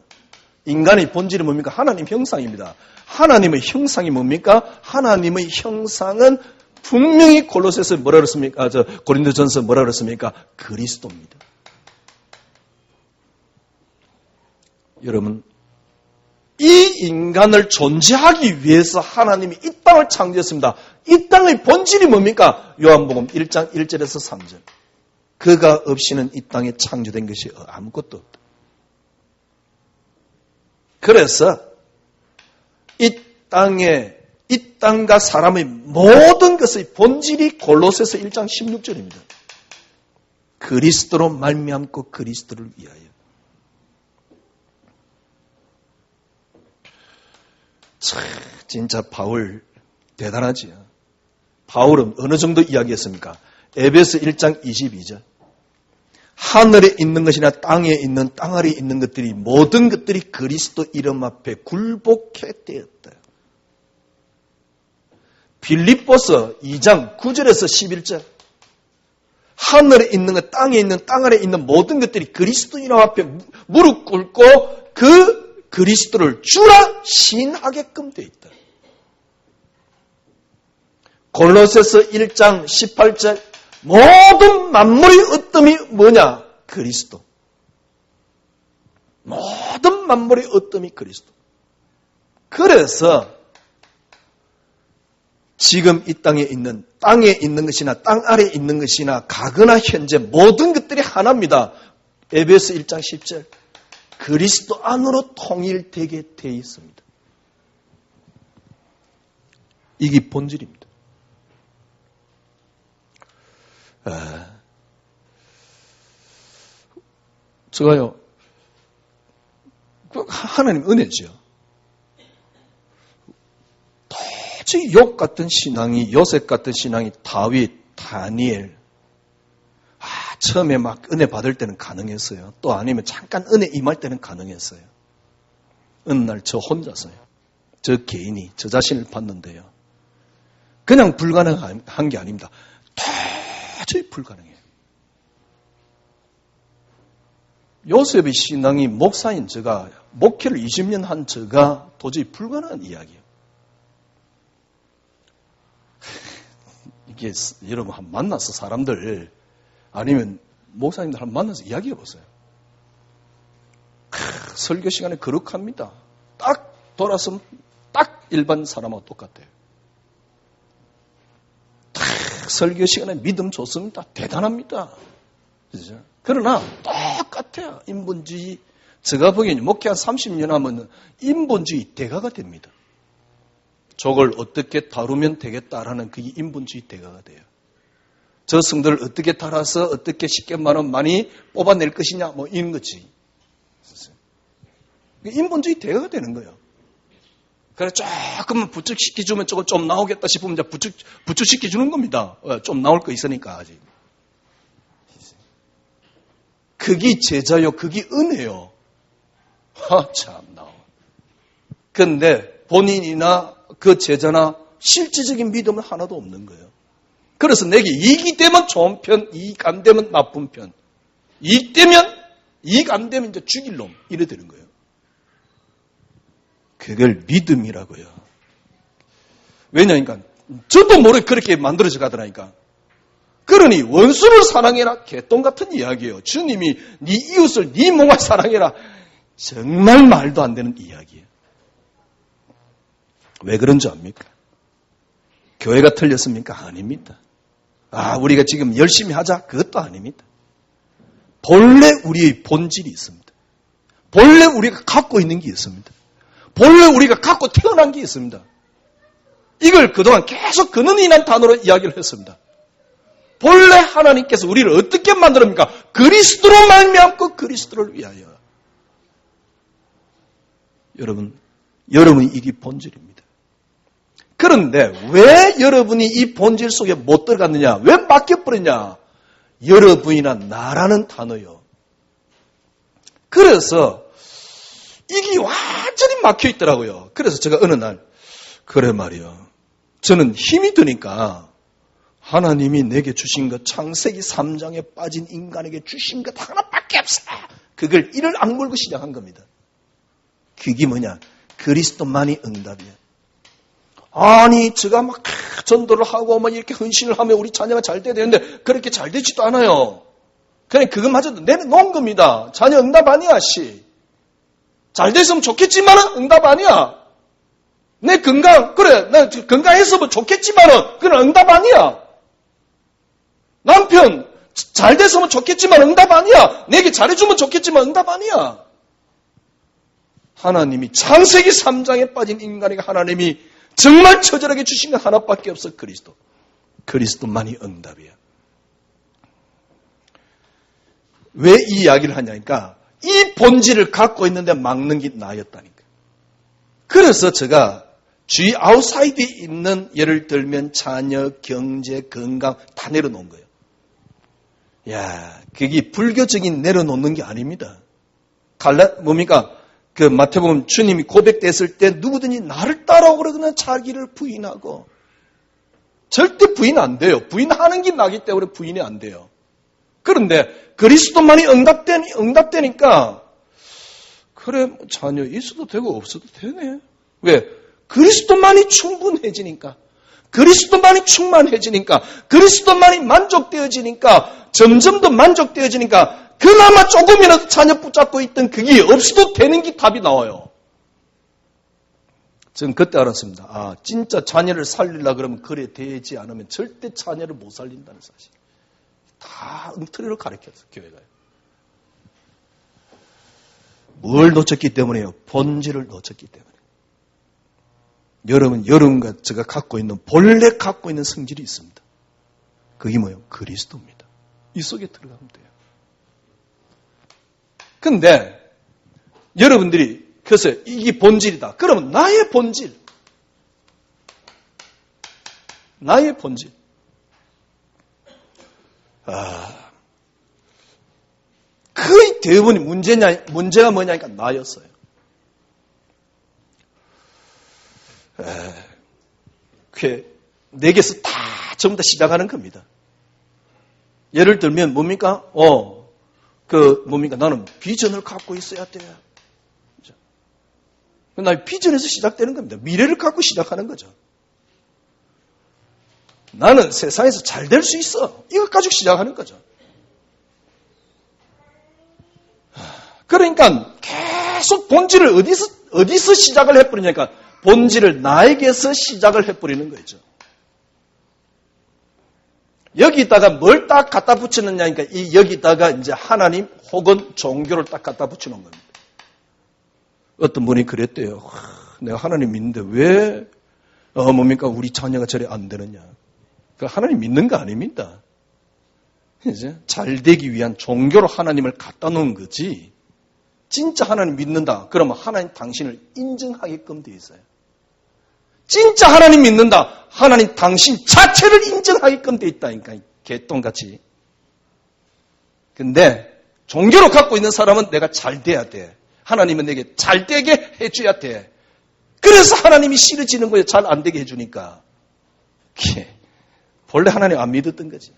인간의 본질이 뭡니까? 하나님 형상입니다. 하나님의 형상이 뭡니까? 하나님의 형상은 분명히 골로새서 뭐라 그랬습니까? 고린도전서 뭐라 그랬습니까? 그리스도입니다. 여러분, 이 인간을 존재하기 위해서 하나님이 이 땅을 창조했습니다. 이 땅의 본질이 뭡니까? 요한복음 1장 1절에서 3절. 그가 없이는 이 땅에 창조된 것이 아무것도 없다. 그래서 이 땅과 사람의 모든 것의 본질이 골로새서 1장 16절입니다. 그리스도로 말미암고 그리스도를 위하여. 진짜 바울 대단하지요. 바울은 어느 정도 이야기했습니까? 에베소 1장 22절. 하늘에 있는 것이나 땅에 있는 땅 아래에 있는 것들이 모든 것들이 그리스도 이름 앞에 굴복해 되었다. 빌립보서 2장 9절에서 11절. 하늘에 있는 것, 땅에 있는 땅 아래에 있는 모든 것들이 그리스도 이름 앞에 무릎 꿇고 그 그리스도를 주라 시인하게끔 되어 있다. 골로새서 1장 18절. 모든 만물의 어뜸이 뭐냐? 그리스도. 모든 만물의 어뜸이 그리스도. 그래서 지금 이 땅에 있는 것이나 땅 아래에 있는 것이나 과거나 현재 모든 것들이 하나입니다. 에베소 1장 10절. 그리스도 안으로 통일되게 되어 있습니다. 이게 본질입니다. 제가요, 하나님 은혜죠. 도저히 욥 같은 신앙이, 요셉 같은 신앙이, 다윗, 다니엘, 처음에 막 은혜 받을 때는 가능했어요. 또 아니면 잠깐 은혜 임할 때는 가능했어요. 어느 날 저 혼자서요. 저 개인이 저 자신을 봤는데요. 그냥 불가능한 게 아닙니다. 도저히 불가능해요. 요셉의 신앙이 목사인 제가, 목회를 20년 한 제가 도저히 불가능한 이야기예요. 이게 여러분 한 만나서 사람들 아니면 목사님들 한 만나서 이야기해 보세요. 설교 시간에 거룩합니다. 딱 돌아서면 딱 일반 사람하고 똑같아요. 설교 시간에 믿음 좋습니다. 대단합니다. 그죠? 그러나 똑같아요. 인본주의. 제가 보기에는 목회 한 30년 하면 인본주의 대가가 됩니다. 저걸 어떻게 다루면 되겠다라는 그게 인본주의 대가가 돼요. 저 성들을 어떻게 달아서 어떻게 10개만 원 많이 뽑아낼 것이냐 뭐 이런 거지. 인본주의 대가가 되는 거예요. 그래 조금만 부축시켜주면 저거 좀 나오겠다 싶으면 이제 부축시켜주는 겁니다. 좀 나올 거 있으니까 아직. 그게 제자요. 그게 은혜요. 참나. 그런데 본인이나 그 제자나 실질적인 믿음은 하나도 없는 거예요. 그래서 내게 이익이 되면 좋은 편, 이익 안 되면 나쁜 편. 이익 안 되면 이제 죽일 놈. 이래 되는 거예요. 그걸 믿음이라고요. 왜냐니까 저도 모르게 그렇게 만들어져 가더라니까. 그러니 원수를 사랑해라. 개똥 같은 이야기예요. 주님이 네 이웃을 네 몸을 사랑해라. 정말 말도 안 되는 이야기예요. 왜 그런 줄 압니까? 교회가 틀렸습니까? 아닙니다. 우리가 지금 열심히 하자? 그것도 아닙니다. 본래 우리의 본질이 있습니다. 본래 우리가 갖고 있는 게 있습니다. 본래 우리가 갖고 태어난 게 있습니다. 이걸 그동안 계속 근원이란 단어로 이야기를 했습니다. 본래 하나님께서 우리를 어떻게 만들었습니까? 그리스도로 말미암고 그리스도를 위하여. 여러분이 이게 본질입니다. 그런데 왜 여러분이 이 본질 속에 못 들어갔느냐? 왜 막혀버렸냐? 여러분이나 나라는 단어요. 그래서 이게 완전히 막혀있더라고요. 그래서 제가 어느 날 그래 말이요. 저는 힘이 드니까 하나님이 내게 주신 것, 창세기 3장에 빠진 인간에게 주신 것 하나밖에 없어. 그걸 이를 악물고 시작한 겁니다. 그게 뭐냐? 그리스도만이 응답이야. 아니, 제가 막 전도를 하고 막 이렇게 헌신을 하면 우리 자녀가 잘 돼야 되는데 그렇게 잘 되지도 않아요. 그냥 그것마저도 내려놓은 겁니다. 자녀 응답 아니야, 씨. 잘 됐으면 좋겠지만은 응답 아니야. 내 건강, 그래, 나 건강했으면 좋겠지만은 그건 응답 아니야. 남편, 잘 됐으면 좋겠지만 응답 아니야. 내게 잘해주면 좋겠지만 응답 아니야. 하나님이 창세기 3장에 빠진 인간에게 하나님이 정말 처절하게 주신 건 하나밖에 없어. 그리스도. 그리스도만이 응답이야. 왜 이 이야기를 하냐니까 이 본질을 갖고 있는데 막는 게 나였다니까. 그래서 제가 주위 아웃사이드에 있는 예를 들면 자녀, 경제, 건강 다 내려놓은 거예요. 야, 그게 불교적인 내려놓는 게 아닙니다. 뭡니까? 그 마태복음 주님이 고백됐을 때 누구든지 나를 따라오고 그러면 자기를 부인하고 절대 부인 안 돼요. 부인하는 게 나기 때문에 부인이 안 돼요. 그런데 그리스도만이 응답되니까 그래 자녀 있어도 되고 없어도 되네. 왜? 그리스도만이 충분해지니까 그리스도만이 충만해지니까 그리스도만이 만족되어지니까 점점 더 만족되어지니까 그나마 조금이라도 자녀 붙잡고 있던 그게 없어도 되는 게 답이 나와요. 저는 그때 알았습니다. 아, 진짜 자녀를 살리려고 그러면 그래 되지 않으면 절대 자녀를 못 살린다는 사실. 다 엉터리로 가르쳤어요, 교회가요. 뭘 놓쳤기 때문에요? 본질을 놓쳤기 때문에. 여러분과 제가 갖고 있는, 본래 갖고 있는 성질이 있습니다. 그게 뭐예요? 그리스도입니다. 이 속에 들어가면 돼요. 근데 여러분들이 그래서 이게 본질이다. 그러면 나의 본질. 거의 대부분이 문제가 뭐냐니까 나였어요. 내게서 다 전부 다 시작하는 겁니다. 예를 들면 뭡니까? 나는 비전을 갖고 있어야 돼. 나의 비전에서 시작되는 겁니다. 미래를 갖고 시작하는 거죠. 나는 세상에서 잘 될 수 있어. 이것 가지고 시작하는 거죠. 그러니까 계속 본질을 어디서 시작을 해버리냐니까 본질을 나에게서 시작을 해버리는 거죠. 여기다가 뭘 딱 갖다 붙이느냐니까 여기다가 이제 하나님 혹은 종교를 딱 갖다 붙이는 겁니다. 어떤 분이 그랬대요. 내가 하나님 믿는데 왜 우리 자녀가 저래 안 되느냐. 하나님 믿는 거 아닙니다. 이제 잘 되기 위한 종교로 하나님을 갖다 놓은 거지. 진짜 하나님 믿는다. 그러면 하나님 당신을 인정하게끔 돼 있어요. 진짜 하나님 믿는다. 하나님 당신 자체를 인정하게끔 돼 있다니까. 개똥같이. 근데 종교로 갖고 있는 사람은 내가 잘 돼야 돼. 하나님은 내게 잘 되게 해줘야 돼. 그래서 하나님이 싫어지는 거예요. 잘 안 되게 해주니까. 본래 하나님 안 믿었던 거지.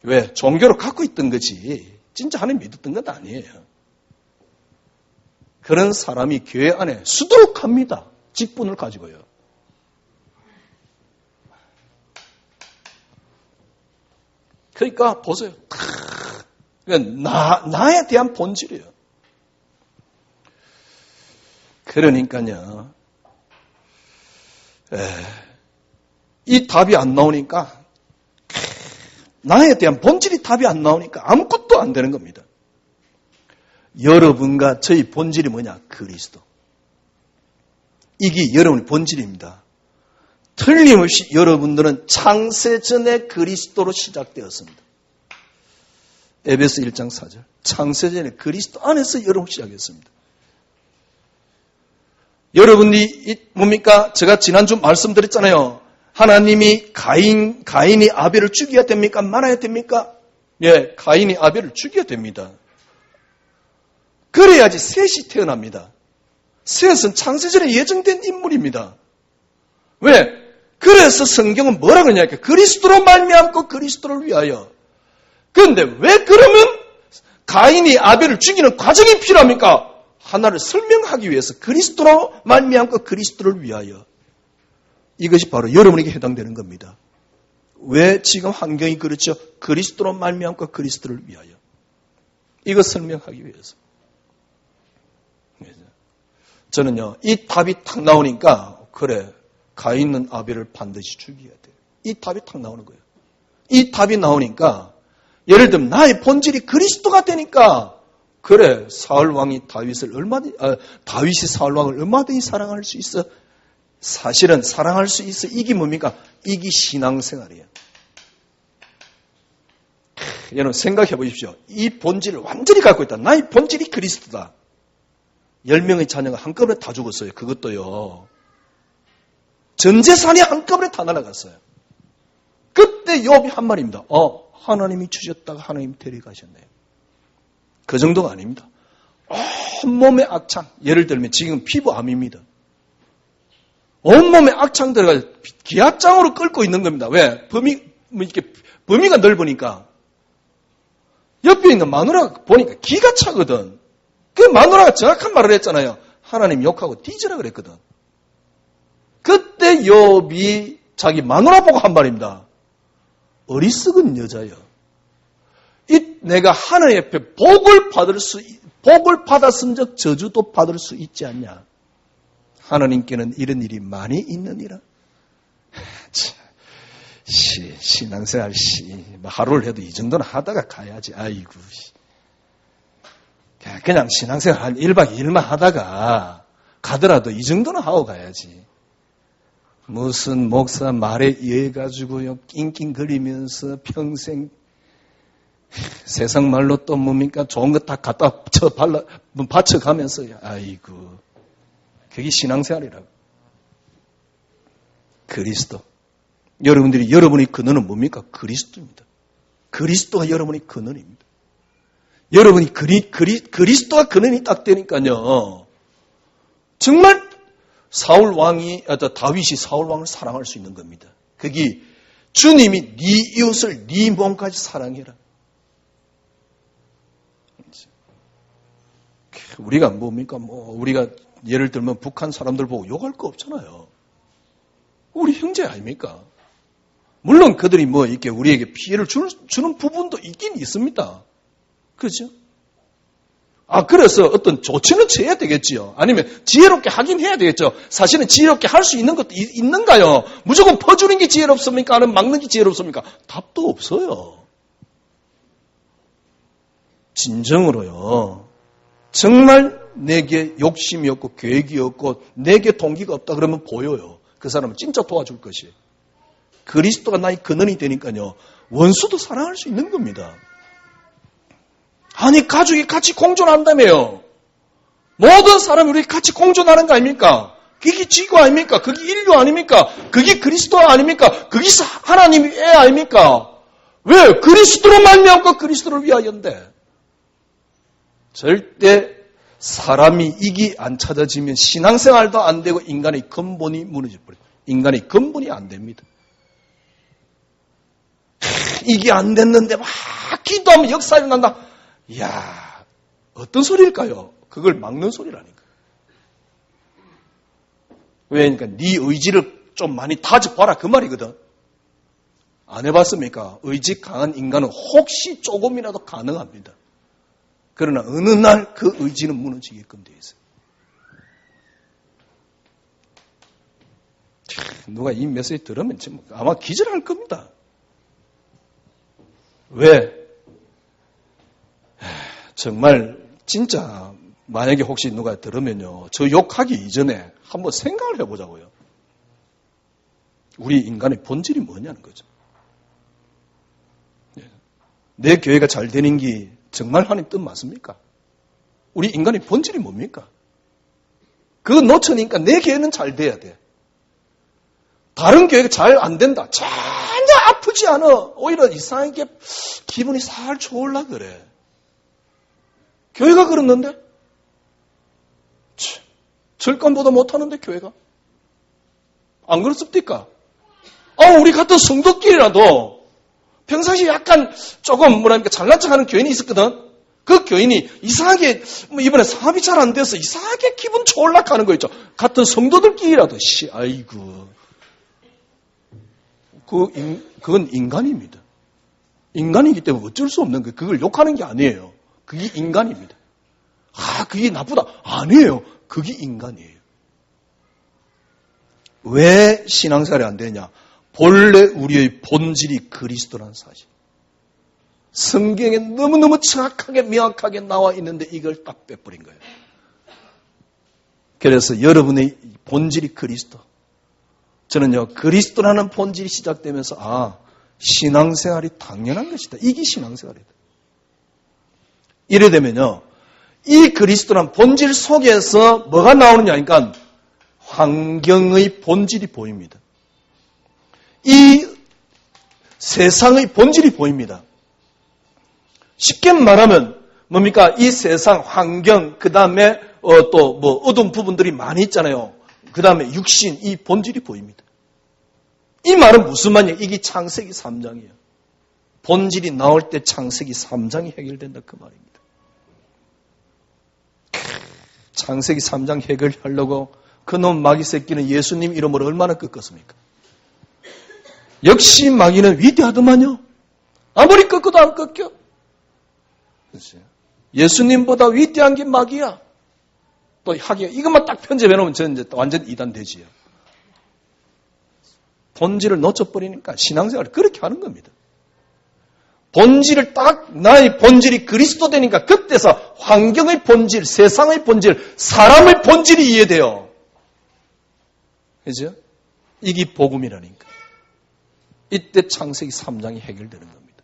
왜? 종교로 갖고 있던 거지. 진짜 하나님 믿었던 건 아니에요. 그런 사람이 교회 안에 수두룩합니다. 직분을 가지고요. 그러니까 보세요. 나에 대한 본질이에요. 그러니까요. 이 답이 안 나오니까 나에 대한 본질이 답이 안 나오니까 아무것도 안 되는 겁니다. 여러분과 저희 본질이 뭐냐? 그리스도. 이게 여러분의 본질입니다. 틀림없이 여러분들은 창세전에 그리스도로 시작되었습니다. 에베소 1장 4절. 창세전에 그리스도 안에서 여러분 시작했습니다. 여러분이 뭡니까? 제가 지난주 말씀드렸잖아요. 하나님이 가인이 아벨을 죽여야 됩니까? 말아야 됩니까? 예, 가인이 아벨을 죽여야 됩니다. 그래야지 셋이 태어납니다. 셋은 창세전에 예정된 인물입니다. 왜? 그래서 성경은 뭐라 그러냐니까 그리스도로 말미암고 그리스도를 위하여. 그런데 왜 그러면 가인이 아벨을 죽이는 과정이 필요합니까? 하나를 설명하기 위해서 그리스도로 말미암고 그리스도를 위하여. 이것이 바로 여러분에게 해당되는 겁니다. 왜 지금 환경이 그렇죠? 그리스도로 말미암고 그리스도를 위하여. 이거 설명하기 위해서. 저는요, 이 답이 탁 나오니까 그래, 가인은 아벨을 반드시 죽여야 돼요. 이 답이 탁 나오는 거예요. 이 답이 나오니까 예를 들면 나의 본질이 그리스도가 되니까 그래, 다윗이 사울 왕을 얼마든지 사랑할 수 있어. 사실은 사랑할 수 있어. 이게 뭡니까? 이게 신앙생활이에요. 여러분 생각해 보십시오. 이 본질을 완전히 갖고 있다. 나의 본질이 그리스도다. 10명의 자녀가 한꺼번에 다 죽었어요. 그것도요. 전 재산이 한꺼번에 다 날아갔어요. 그때 욥이 한 말입니다. 하나님이 주셨다가 하나님 데려가셨네요. 그 정도가 아닙니다. 온몸에 악창. 예를 들면 지금 피부암입니다. 온몸에 악창 들어가 기압장으로 끓고 있는 겁니다. 왜? 범위가 넓으니까. 옆에 있는 마누라가 보니까 기가 차거든. 그 마누라가 정확한 말을 했잖아요. 하나님 욕하고 뒤져라 그랬거든. 그때 욥이 자기 마누라 보고 한 말입니다. 어리석은 여자여. 내가 하나님 옆에 복을 받았음적 저주도 받을 수 있지 않냐. 하나님께는 이런 일이 많이 있느니라. 신앙생활 하루를 해도 이 정도는 하다가 가야지. 아이고. 그냥 신앙생활 한 1박 2일만 하다가 가더라도 이 정도는 하고 가야지. 무슨 목사 말에 의해가지고요, 낑낑거리면서 평생 세상 말로 또 뭡니까? 좋은 거 다 갖다 바쳐가면서요. 아이고. 그게 신앙생활이라고. 그리스도. 여러분의 근원은 뭡니까? 그리스도입니다. 그리스도가 여러분의 근원입니다. 여러분이 그리스도가 근원이 딱 되니까요. 정말 다윗이 사울 왕을 사랑할 수 있는 겁니다. 그게 주님이 네 이웃을 네 몸까지 사랑해라. 우리가 뭡니까? 우리가 예를 들면 북한 사람들 보고 욕할 거 없잖아요. 우리 형제 아닙니까? 물론 그들이 이렇게 우리에게 피해를 주는 부분도 있긴 있습니다. 그렇죠? 그래서 어떤 조치는 취해야 되겠지요. 아니면 지혜롭게 하긴 해야 되겠죠. 사실은 지혜롭게 할 수 있는 것도 있는가요? 무조건 퍼주는 게 지혜롭습니까? 아니면 막는 게 지혜롭습니까? 답도 없어요. 진정으로요. 정말 내게 욕심이 없고 계획이 없고 내게 동기가 없다 그러면 보여요. 그 사람은 진짜 도와줄 것이에요. 그리스도가 나의 근원이 되니까요. 원수도 사랑할 수 있는 겁니다. 아니 가족이 같이 공존한다며요. 모든 사람이 우리 같이 공존하는 거 아닙니까? 그게 지구 아닙니까? 그게 인류 아닙니까? 그게 그리스도 아닙니까? 그게 하나님의 애 아닙니까? 왜? 그리스도로 말미암고 그리스도를 위하여인데. 절대 사람이 이기 안 찾아지면 신앙생활도 안 되고 인간의 근본이 무너져 버려요. 인간의 근본이 안 됩니다. 이게 안 됐는데 막 기도하면 역사 일어난다. 이야, 어떤 소리일까요? 그걸 막는 소리라니까. 왜? 그러니까 네 의지를 좀 많이 다져봐라 그 말이거든. 안 해봤습니까? 의지 강한 인간은 혹시 조금이라도 가능합니다. 그러나 어느 날 그 의지는 무너지게끔 되어 있어요. 누가 이 메시지 들으면 아마 기절할 겁니다. 왜? 정말 진짜 만약에 혹시 누가 들으면요. 저 욕하기 이전에 한번 생각을 해보자고요. 우리 인간의 본질이 뭐냐는 거죠. 내 교회가 잘 되는 게 정말 하나님 뜻 맞습니까? 우리 인간의 본질이 뭡니까? 그거 놓쳐니까 내 교회는 잘 돼야 돼. 다른 교회가 잘 안 된다. 전혀 아프지 않아. 오히려 이상하게 기분이 살 좋을라 그래. 교회가 그렇는데? 절간보다 못하는데 교회가? 안 그렇습니까? 우리 같은 성도끼리라도 평상시에 약간 조금 잘난 척하는 교인이 있었거든. 그 교인이 이상하게 이번에 사업이 잘 안 돼서 이상하게 기분 좋을락하는 거 있죠. 같은 성도들끼리라도 아이고. 그건 인간입니다. 인간이기 때문에 어쩔 수 없는 거예요. 그걸 욕하는 게 아니에요. 그게 인간입니다. 그게 나쁘다. 아니에요. 그게 인간이에요. 왜 신앙생활이 안 되냐? 본래 우리의 본질이 그리스도라는 사실. 성경에 너무너무 정확하게 명확하게 나와 있는데 이걸 딱 빼버린 거예요. 그래서 여러분의 본질이 그리스도. 저는요, 그리스도라는 본질이 시작되면서 신앙생활이 당연한 것이다. 이게 신앙생활이다. 이래 되면요, 이 그리스도란 본질 속에서 뭐가 나오느냐 하니까 환경의 본질이 보입니다. 이 세상의 본질이 보입니다. 쉽게 말하면 뭡니까? 이 세상 환경, 그 다음에 또 어두운 부분들이 많이 있잖아요. 그 다음에 육신, 이 본질이 보입니다. 이 말은 무슨 말이에요? 이게 창세기 3장이에요. 본질이 나올 때 창세기 3장이 해결된다 그 말입니다. 창세기 3장 해결하려고 그놈 마귀 새끼는 예수님 이름으로 얼마나 꺾었습니까? 역시 마귀는 위대하더만요. 아무리 꺾어도 안 꺾여. 예수님보다 위대한 게 마귀야. 또 하기가 이것만 딱 편집해 놓으면 저는 이제 완전 이단 되지요. 본질을 놓쳐버리니까 신앙생활을 그렇게 하는 겁니다. 본질을 나의 본질이 그리스도 되니까 그때서 환경의 본질, 세상의 본질, 사람의 본질이 이해돼요. 그죠? 이게 복음이라니까. 이때 창세기 3장이 해결되는 겁니다.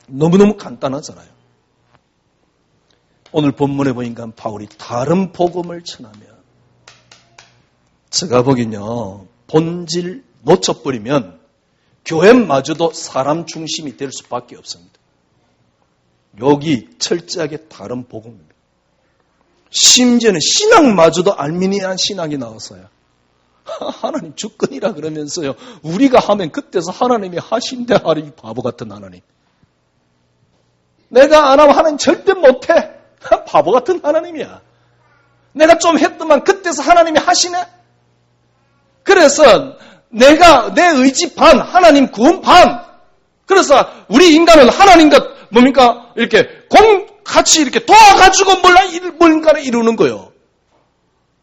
너무너무 간단하잖아요. 오늘 본문에 보니까 바울이 다른 복음을 전하면 제가 보기엔요. 본질 놓쳐버리면 교회마저도 사람 중심이 될 수밖에 없습니다. 여기 철저하게 다른 복음입니다. 심지어는 신앙마저도 알미니안 신앙이 나왔어요. 하나님 주권이라 그러면서요. 우리가 하면 그때서 하나님이 하신대 하리 바보 같은 하나님. 내가 안 하면 하나님 절대 못해. 바보 같은 하나님이야. 내가 좀 했더만 그때서 하나님이 하시네. 그래서 내가 내 의지 반, 하나님 구원 반. 그래서 우리 인간은 하나님과 뭡니까? 이렇게 같이 이렇게 도와가지고 뭔가를 이루는 거예요.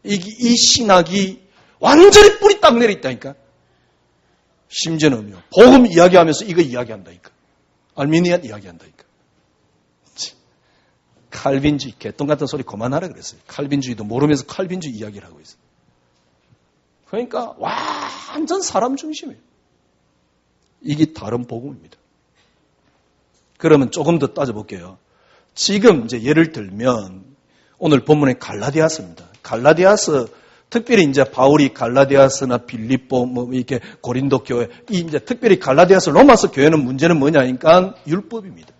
이 신학이 완전히 뿌리 딱 내려 있다니까. 심지어는요. 복음 이야기하면서 이거 이야기한다니까. 알미니안 이야기한다니까. 칼빈주의, 개똥 같은 소리 그만하라 그랬어요. 칼빈주의도 모르면서 칼빈주의 이야기를 하고 있어요. 그러니까 완전 사람 중심이에요. 이게 다른 복음입니다. 그러면 조금 더 따져볼게요. 지금 이제 예를 들면 오늘 본문의 갈라디아서입니다. 갈라디아서 특별히 이제 바울이 갈라디아서나 빌립보 이렇게 고린도 교회 이제 특별히 갈라디아서 로마서 교회는 문제는 뭐냐니까 율법입니다.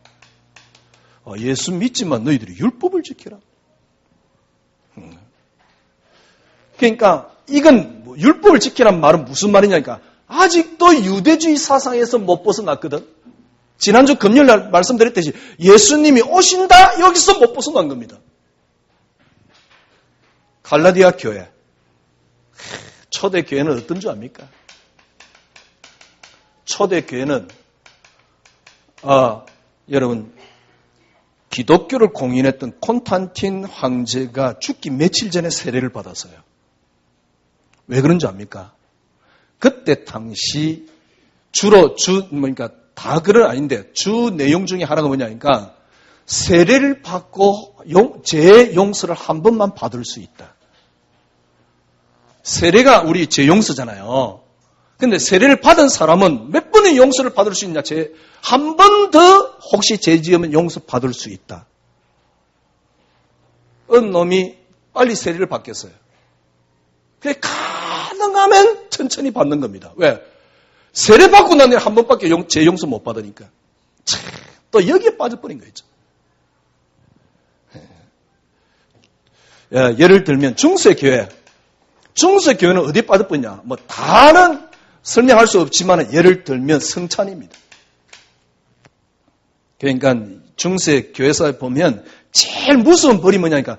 예수 믿지만 너희들이 율법을 지키라. 그러니까 이건 율법을 지키라는 말은 무슨 말이냐니까 아직도 유대주의 사상에서 못 벗어났거든. 지난주 금요일날 말씀드렸듯이 예수님이 오신다 여기서 못 벗어난 겁니다. 갈라디아 교회 초대 교회는 어떤 줄 압니까? 초대 교회는 여러분 기독교를 공인했던 콘스탄틴 황제가 죽기 며칠 전에 세례를 받았어요. 왜 그런지 압니까? 그때 당시 주로 다 그런 아닌데 주 내용 중에 하나가 뭐냐니까 세례를 받고 죄 용서를 한 번만 받을 수 있다. 세례가 우리 죄 용서잖아요. 근데 세례를 받은 사람은 몇 번의 용서를 받을 수 있냐? 한 번 더 혹시 죄 지으면 용서 받을 수 있다. 어느 놈이 빨리 세례를 받겠어요. 그래 가능하면 천천히 받는 겁니다. 왜? 세례 받고 난 뒤에 한 번밖에 죄 용서 못 받으니까. 또 여기에 빠져버린 거죠. 예를 들면 중세교회는 어디에 빠져버리냐? 다는 설명할 수 없지만 예를 들면 성찬입니다. 그러니까 중세교회사에 보면 제일 무서운 벌이 뭐냐니까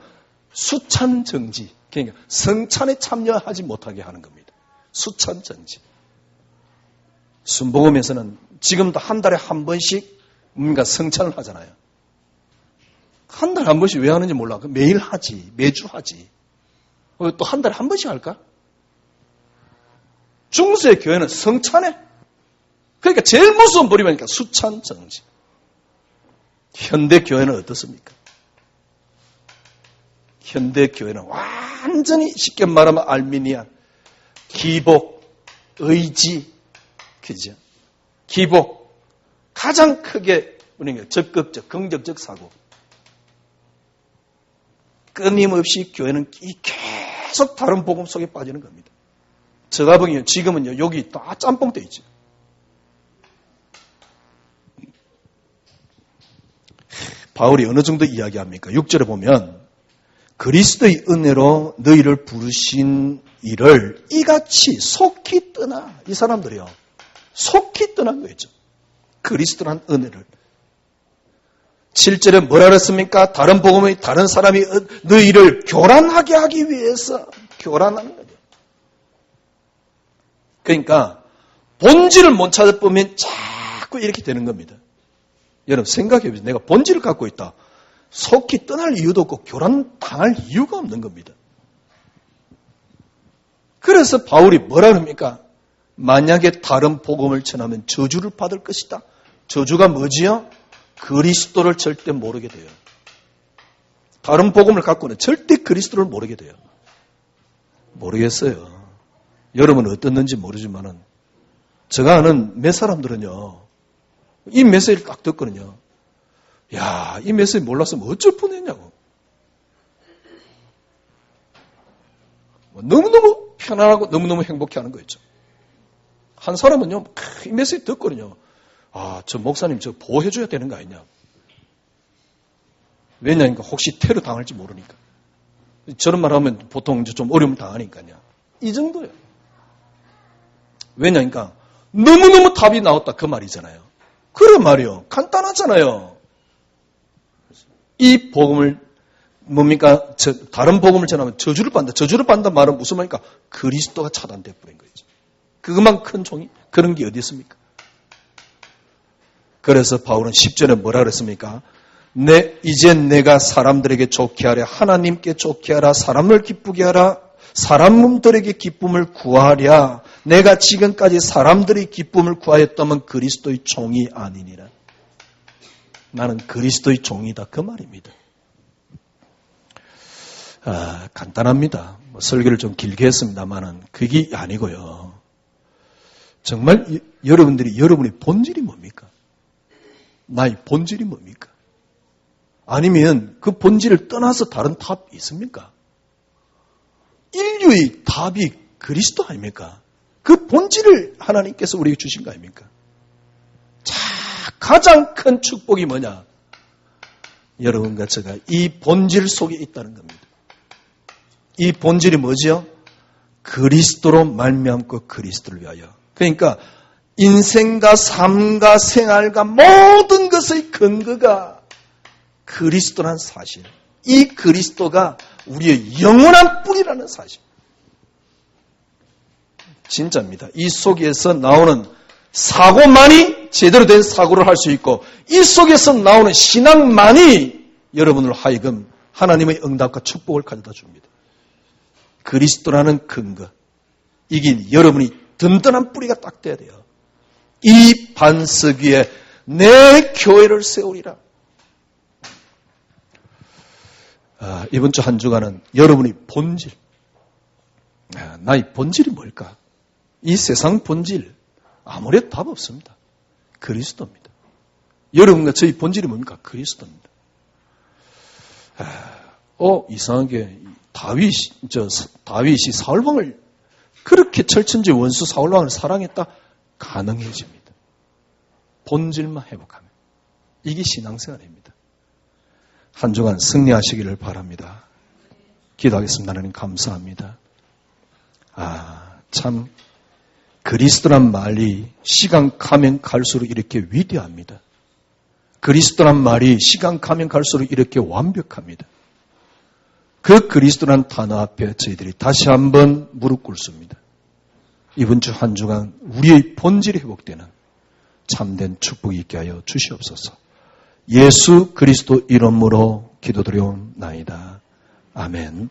수찬정지. 그러니까 성찬에 참여하지 못하게 하는 겁니다. 수찬정지. 순복음에서는 지금도 한 달에 한 번씩 뭔가 성찬을 하잖아요. 한 달에 한 번씩 왜 하는지 몰라. 매일 하지. 매주 하지. 또 한 달에 한 번씩 할까? 중세 교회는 성찬에. 그러니까 제일 무서운 벌이 뭐니까 수찬정지. 현대 교회는 어떻습니까? 현대 교회는 완전히 쉽게 말하면 알미니안, 기복, 의지, 그죠? 기복, 가장 크게 우리가 적극적, 긍정적 사고. 끊임없이 교회는 계속 다른 복음 속에 빠지는 겁니다. 제가 보기엔 지금은요, 여기 다 짬뽕 돼 있죠. 바울이 어느 정도 이야기합니까? 6절에 보면 그리스도의 은혜로 너희를 부르신 이를 이같이 속히 떠나. 이 사람들이요. 속히 떠난 거였죠. 그리스도란 은혜를. 7절에 뭐라 그랬습니까? 다른 복음의 다른 사람이 너희를 교란하게 하기 위해서 교란하는 거죠. 그러니까 본질을 못 찾아보면 자꾸 이렇게 되는 겁니다. 여러분 생각해 보세요. 내가 본질을 갖고 있다. 속히 떠날 이유도 없고 교란당할 이유가 없는 겁니다. 그래서 바울이 뭐라 그럽니까? 만약에 다른 복음을 전하면 저주를 받을 것이다. 저주가 뭐지요? 그리스도를 절대 모르게 돼요. 다른 복음을 갖고는 절대 그리스도를 모르게 돼요. 모르겠어요. 여러분은 어떻는지 모르지만은 제가 아는 몇 사람들은요, 이 메시지를 딱 듣거든요. 야, 이 메시지 몰랐으면 어쩔 뻔했냐고. 너무너무 편안하고 너무너무 행복해하는 거 있죠. 한 사람은요, 이 메시지 듣거든요. 아, 저 목사님 저 보호해줘야 되는 거 아니냐. 왜냐니까 혹시 테러 당할지 모르니까. 저런 말 하면 보통 좀 어려움 당하니까요. 이 정도예요. 왜냐니까 너무너무 답이 나왔다 그 말이잖아요. 그런 말이요. 간단하잖아요. 이 복음을 뭡니까? 다른 복음을 전하면 저주를 받는다. 저주를 받는다 말은 무슨 말입니까? 그리스도가 차단돼 버린 거죠. 그것만 큰 종이 그런 게 어디 있습니까? 그래서 바울은 10절에 뭐라 그랬습니까? 이제 내가 사람들에게 좋게 하랴, 하나님께 좋게 하라, 사람을 기쁘게 하라, 사람들에게 기쁨을 구하랴. 내가 지금까지 사람들의 기쁨을 구하였다면 그리스도의 종이 아니니라. 나는 그리스도의 종이다. 그 말입니다. 간단합니다. 설교를 좀 길게 했습니다만은 그게 아니고요. 정말 여러분의 본질이 뭡니까? 나의 본질이 뭡니까? 아니면 그 본질을 떠나서 다른 답이 있습니까? 인류의 답이 그리스도 아닙니까? 그 본질을 하나님께서 우리에게 주신 거 아닙니까? 가장 큰 축복이 뭐냐? 여러분과 제가 이 본질 속에 있다는 겁니다. 이 본질이 뭐죠? 그리스도로 말미암고 그리스도를 위하여. 그러니까 인생과 삶과 생활과 모든 것의 근거가 그리스도란 사실. 이 그리스도가 우리의 영원한 뿌리라는 사실. 진짜입니다. 이 속에서 나오는 사고만이 제대로 된 사고를 할 수 있고 이 속에서 나오는 신앙만이 여러분을 하여금 하나님의 응답과 축복을 가져다 줍니다. 그리스도라는 근거. 이게 여러분이 든든한 뿌리가 딱 돼야 돼요. 이 반석 위에 내 교회를 세우리라. 이번 주 한 주간은 여러분의 본질. 나의 본질이 뭘까? 이 세상 본질. 아무래도 답 없습니다. 그리스도입니다. 여러분과 저희 본질이 뭡니까? 그리스도입니다. 이상하게 다윗이 사울왕을 그렇게 철천지 원수 사울왕을 사랑했다? 가능해집니다. 본질만 회복하면. 이게 신앙생활입니다. 한 주간 승리하시기를 바랍니다. 기도하겠습니다. 하나님 감사합니다. 참 그리스도란 말이 시간 가면 갈수록 이렇게 위대합니다. 그리스도란 말이 시간 가면 갈수록 이렇게 완벽합니다. 그 그리스도란 단어 앞에 저희들이 다시 한번 무릎 꿇습니다. 이번 주 한 주간 우리의 본질이 회복되는 참된 축복이 있게 하여 주시옵소서. 예수 그리스도 이름으로 기도드려옵나이다. 아멘.